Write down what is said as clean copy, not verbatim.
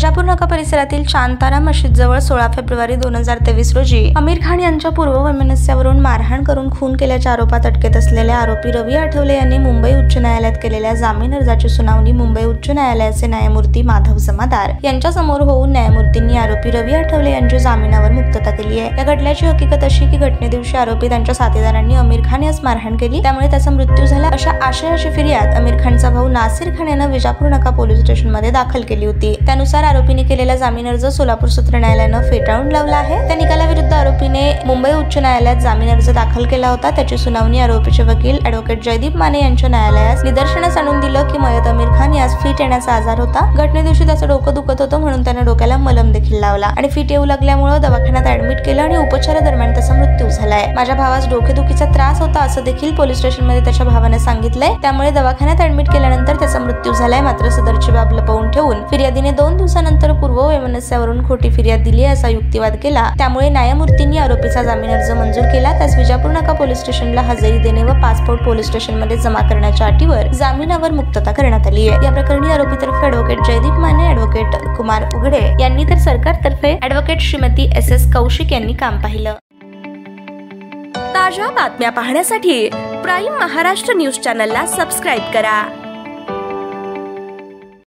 विजापूर नाका परिसरातील शांतारा मशीद जवळ 16 फेब्रुवारी 2023 रोजी आमिर खान यांच्या पूर्ववैमनस्यावरून मारहाण करून खून केल्याच्या आरोपात अटकेत असलेल्या आरोपी रवी आठवले यांनी मुंबई उच्च न्यायालयात केलेल्या जामीन अर्जाची सुनावणी मुंबई उच्च न्यायालयाचे न्यायमूर्ती माधव जमादार यांच्या समोर होऊन न्यायमूर्तींनी आरोपी रवी आठवले यांची जामिनावर मुक्तता केली आहे। या घटनेची हकीकत अशी की घटनेदिवशी आरोपी त्यांच्या साथीदारांनी आमिर खान यास मारहाण केली, त्यामुळे त्याचा मृत्यू झाला अशा आशयाची फिर्याद आमिर खानचा भाऊ नासिर खान यानं विजापूर नाका पोलीस स्टेशनमध्ये दाखल केली होती। त्यानुसार आरोपीने केलेला जामीन अर्ज सोलापूर सत्र न्यायालयानं फेटाळून लावला आहे। त्या निकालाविरुद्ध आरोपीने मुंबई उच्च न्यायालयात जामीन अर्ज दाखल केला होता। त्याची सुनावणी आरोपीचे वकील ॲडव्होकेट जयदीप माने यांच्या न्यायालयास निदर्शनास आणून दिलं की मयत आमिर खान यास फिट येण्याचा आजार होता। घटनेदिवशी त्याचं डोकं दुखत होतं म्हणून त्याने डोक्याला मलम देखील लावला आणि फिट येऊ लागल्यामुळे दवाखान्यात ऍडमिट केलं आणि उपचारादरम्यान त्याचा मृत्यू झालाय। माझ्या भावास डोकेदुखीचा त्रास होता असं देखील पोलीस स्टेशनमध्ये त्याच्या भावाने सांगितलंय। त्यामुळे दवाखान्यात ऍडमिट केल्यानंतर त्याचा मृत्यू झालाय। मात्र सदरची बाब लपवून ठेवून फिर्यादीने 2 दिवसानंतर पूर्ववैमनस्यावरून खोटी फिर्याद दिली असा युक्तिवाद केला। त्यामुळे न्यायमूर्तींनी आरोपीचा जामीन अर्ज मंजूर केला। त्यास विजापूर नाका पोलीस स्टेशनला हजेरी देणे व पासपोर्ट पोलीस स्टेशनमध्ये जमा करण्याच्या अटीवर जामिनावर मुक्तता करण्यात आली आहे। या प्रकरणी आरोपीतर्फे ॲडव्होकेट जयदीप माने, ॲडव्होकेट कुमार उघडे यांनी तर सरकारतर्फे ॲडव्होकेट श्रीमती SS कौशिक यांनी काम पाहिलं। ताज्या बातम्या पाहण्यासाठी प्राईम महाराष्ट्र न्यूज चॅनलला सबस्क्राईब करा।